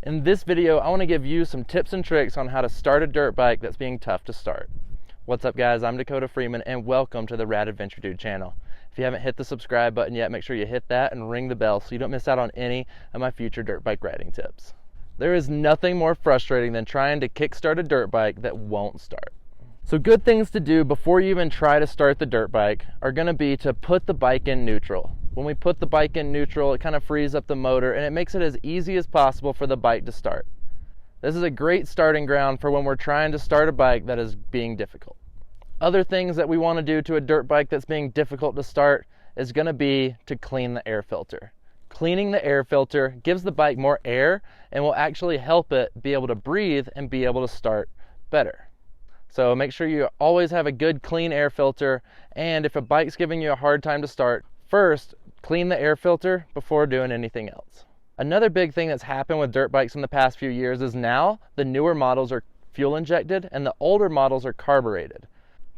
In this video, I want to give you some tips and tricks on how to start a dirt bike that's being tough to start. What's up guys, I'm Dakota Freeman and welcome to the Rad Adventure Dude channel. If you haven't hit the subscribe button yet, make sure you hit that and ring the bell so you don't miss out on any of my future dirt bike riding tips. There is nothing more frustrating than trying to kickstart a dirt bike that won't start. So good things to do before you even try to start the dirt bike are going to be to put the bike in neutral. When we put the bike in neutral, it kind of frees up the motor and it makes it as easy as possible for the bike to start. This is a great starting ground for when we're trying to start a bike that is being difficult. Other things that we want to do to a dirt bike that's being difficult to start is going to be to clean the air filter. Cleaning the air filter gives the bike more air and will actually help it be able to breathe and be able to start better. So make sure you always have a good clean air filter, and if a bike's giving you a hard time to start, first clean the air filter before doing anything else. Another big thing that's happened with dirt bikes in the past few years is now the newer models are fuel injected and the older models are carbureted.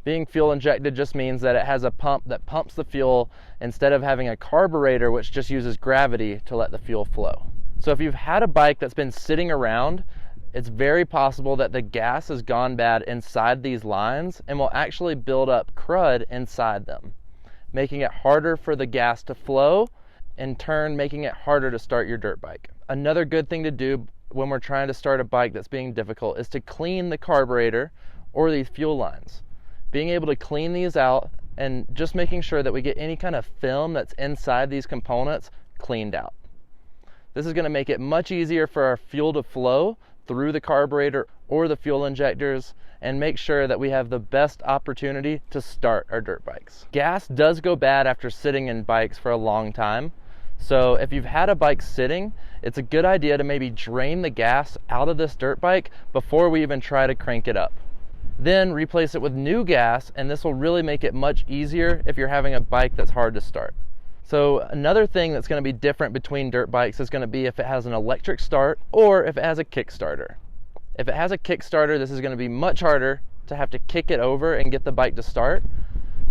Being fuel injected just means that it has a pump that pumps the fuel instead of having a carburetor which just uses gravity to let the fuel flow. So if you've had a bike that's been sitting around, it's very possible that the gas has gone bad inside these lines and will actually build up crud inside them, making it harder for the gas to flow, in turn making it harder to start your dirt bike. Another good thing to do when we're trying to start a bike that's being difficult is to clean the carburetor or these fuel lines. Being able to clean these out and just making sure that we get any kind of film that's inside these components cleaned out. This is going to make it much easier for our fuel to flow through the carburetor or the fuel injectors and make sure that we have the best opportunity to start our dirt bikes. Gas does go bad after sitting in bikes for a long time. So if you've had a bike sitting, it's a good idea to maybe drain the gas out of this dirt bike before we even try to crank it up. Then replace it with new gas, and this will really make it much easier if you're having a bike that's hard to start. So another thing that's going to be different between dirt bikes is going to be if it has an electric start or if it has a Kickstarter. If it has a Kickstarter, this is going to be much harder to have to kick it over and get the bike to start.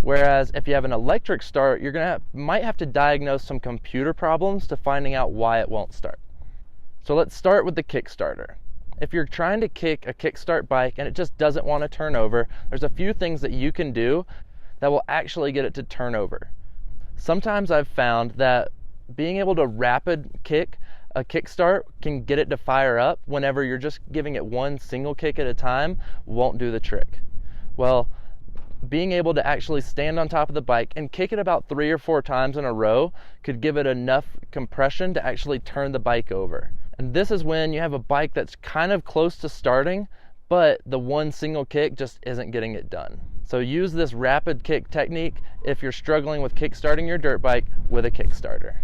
Whereas if you have an electric start, you're might have to diagnose some computer problems to finding out why it won't start. So let's start with the Kickstarter. If you're trying to kick a kickstart bike and it just doesn't want to turn over, there's a few things that you can do that will actually get it to turn over. Sometimes I've found that being able to rapid kick a kickstart can get it to fire up whenever you're just giving it one single kick at a time won't do the trick. Well, being able to actually stand on top of the bike and kick it about 3 or 4 times in a row could give it enough compression to actually turn the bike over. And this is when you have a bike that's kind of close to starting, but the one single kick just isn't getting it done. So use this rapid kick technique if you're struggling with kickstarting your dirt bike with a Kickstarter.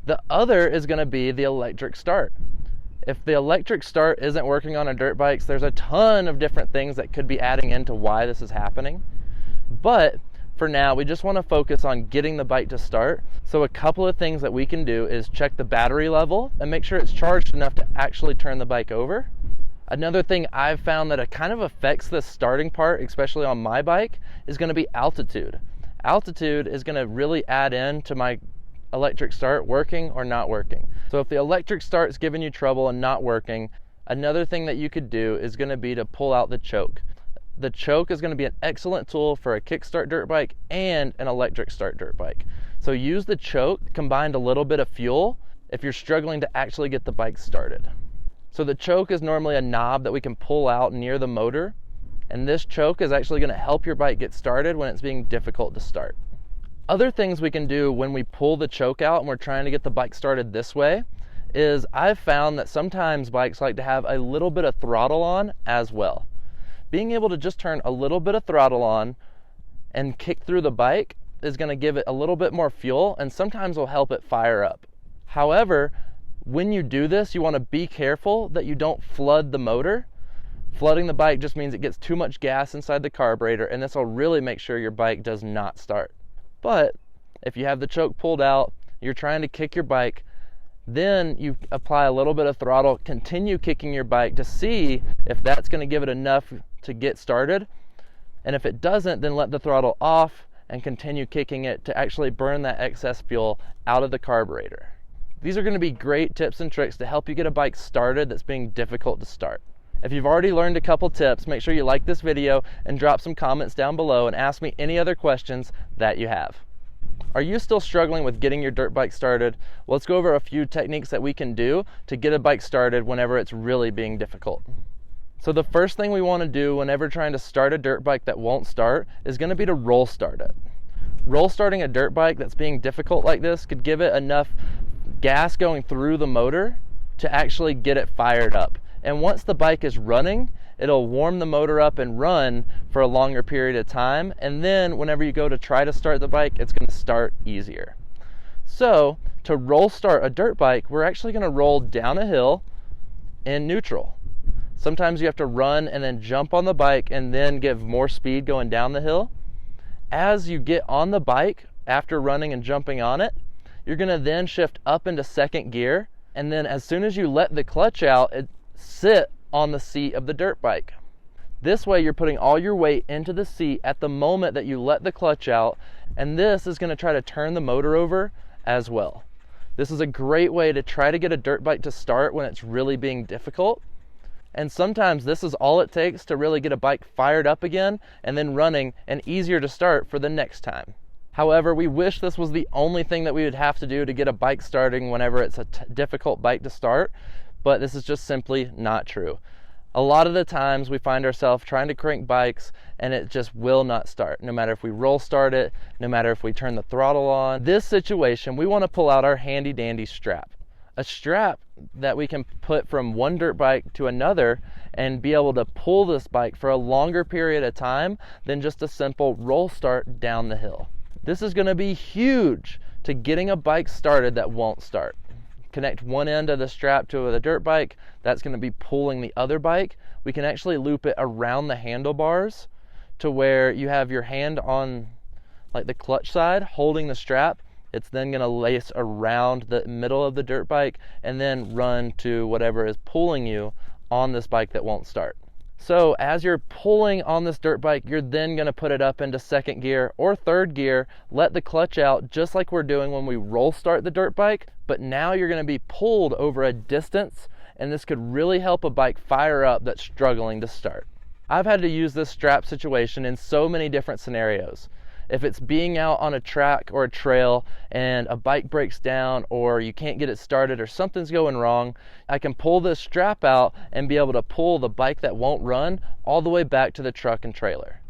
The other is going to be the electric start. If the electric start isn't working on our dirt bikes, there's a ton of different things that could be adding into why this is happening. But for now, we just want to focus on getting the bike to start. So a couple of things that we can do is check the battery level and make sure it's charged enough to actually turn the bike over. Another thing I've found that it kind of affects the starting part, especially on my bike, is going to be altitude. Altitude is going to really add in to my electric start working or not working. So if the electric start is giving you trouble and not working, another thing that you could do is going to be to pull out the choke. The choke is going to be an excellent tool for a kickstart dirt bike and an electric start dirt bike. So use the choke combined a little bit of fuel if you're struggling to actually get the bike started. So the choke is normally a knob that we can pull out near the motor, and this choke is actually going to help your bike get started when it's being difficult to start. Other things we can do when we pull the choke out and we're trying to get the bike started this way is I've found that sometimes bikes like to have a little bit of throttle on as well. Being able to just turn a little bit of throttle on and kick through the bike is going to give it a little bit more fuel and sometimes will help it fire up. However, when you do this, you want to be careful that you don't flood the motor. Flooding the bike just means it gets too much gas inside the carburetor, and this will really make sure your bike does not start. But if you have the choke pulled out, you're trying to kick your bike, then you apply a little bit of throttle, continue kicking your bike to see if that's going to give it enough to get started. And if it doesn't, then let the throttle off and continue kicking it to actually burn that excess fuel out of the carburetor. These are going to be great tips and tricks to help you get a bike started that's being difficult to start. If you've already learned a couple tips, make sure you like this video and drop some comments down below and ask me any other questions that you have. Are you still struggling with getting your dirt bike started? Well, let's go over a few techniques that we can do to get a bike started whenever it's really being difficult. So the first thing we want to do whenever trying to start a dirt bike that won't start is going to be to roll start it. Roll starting a dirt bike that's being difficult like this could give it enough gas going through the motor to actually get it fired up. And once the bike is running, it'll warm the motor up and run for a longer period of time. And then whenever you go to try to start the bike, it's going to start easier. So to roll start a dirt bike, we're actually going to roll down a hill in neutral. Sometimes you have to run and then jump on the bike and then give more speed going down the hill. As you get on the bike after running and jumping on it, you're going to then shift up into second gear. And then as soon as you let the clutch out, sit on the seat of the dirt bike. This way you're putting all your weight into the seat at the moment that you let the clutch out, and this is going to try to turn the motor over as well. This is a great way to try to get a dirt bike to start when it's really being difficult. And sometimes this is all it takes to really get a bike fired up again and then running and easier to start for the next time. However, we wish this was the only thing that we would have to do to get a bike starting whenever it's a difficult bike to start. But this is just simply not true. A lot of the times we find ourselves trying to crank bikes and it just will not start. No matter if we roll start it, no matter if we turn the throttle on. This situation, we want to pull out our handy dandy strap. A strap that we can put from one dirt bike to another and be able to pull this bike for a longer period of time than just a simple roll start down the hill. This is going to be huge to getting a bike started that won't start. Connect one end of the strap to the dirt bike, that's going to be pulling the other bike. We can actually loop it around the handlebars to where you have your hand on like the clutch side holding the strap. It's then going to lace around the middle of the dirt bike and then run to whatever is pulling you on this bike that won't start. So as you're pulling on this dirt bike, you're then going to put it up into second gear or third gear, let the clutch out just like we're doing when we roll start the dirt bike, but now you're going to be pulled over a distance, and this could really help a bike fire up that's struggling to start. I've had to use this strap situation in so many different scenarios. If it's being out on a track or a trail and a bike breaks down or you can't get it started or something's going wrong, I can pull this strap out and be able to pull the bike that won't run all the way back to the truck and trailer.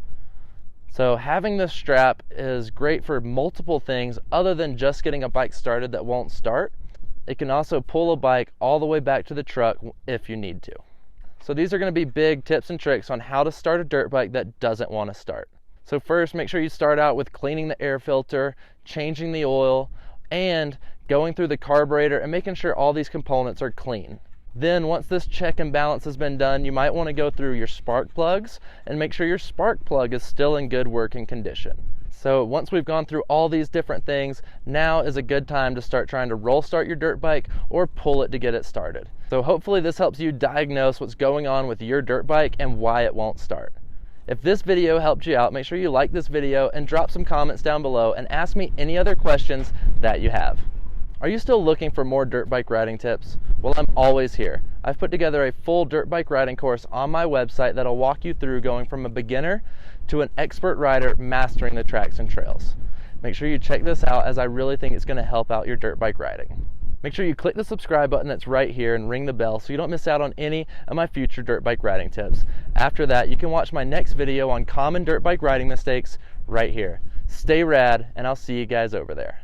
So having this strap is great for multiple things other than just getting a bike started that won't start. It can also pull a bike all the way back to the truck if you need to. So these are going to be big tips and tricks on how to start a dirt bike that doesn't want to start. So first, make sure you start out with cleaning the air filter, changing the oil, and going through the carburetor and making sure all these components are clean. Then once this check and balance has been done, you might want to go through your spark plugs and make sure your spark plug is still in good working condition. So once we've gone through all these different things, now is a good time to start trying to roll start your dirt bike or pull it to get it started. So hopefully this helps you diagnose what's going on with your dirt bike and why it won't start. If this video helped you out, make sure you like this video and drop some comments down below and ask me any other questions that you have. Are you still looking for more dirt bike riding tips? Well, I'm always here. I've put together a full dirt bike riding course on my website that'll walk you through going from a beginner to an expert rider mastering the tracks and trails. Make sure you check this out, as I really think it's going to help out your dirt bike riding. Make sure you click the subscribe button that's right here and ring the bell so you don't miss out on any of my future dirt bike riding tips. After that, you can watch my next video on common dirt bike riding mistakes right here. Stay rad, and I'll see you guys over there.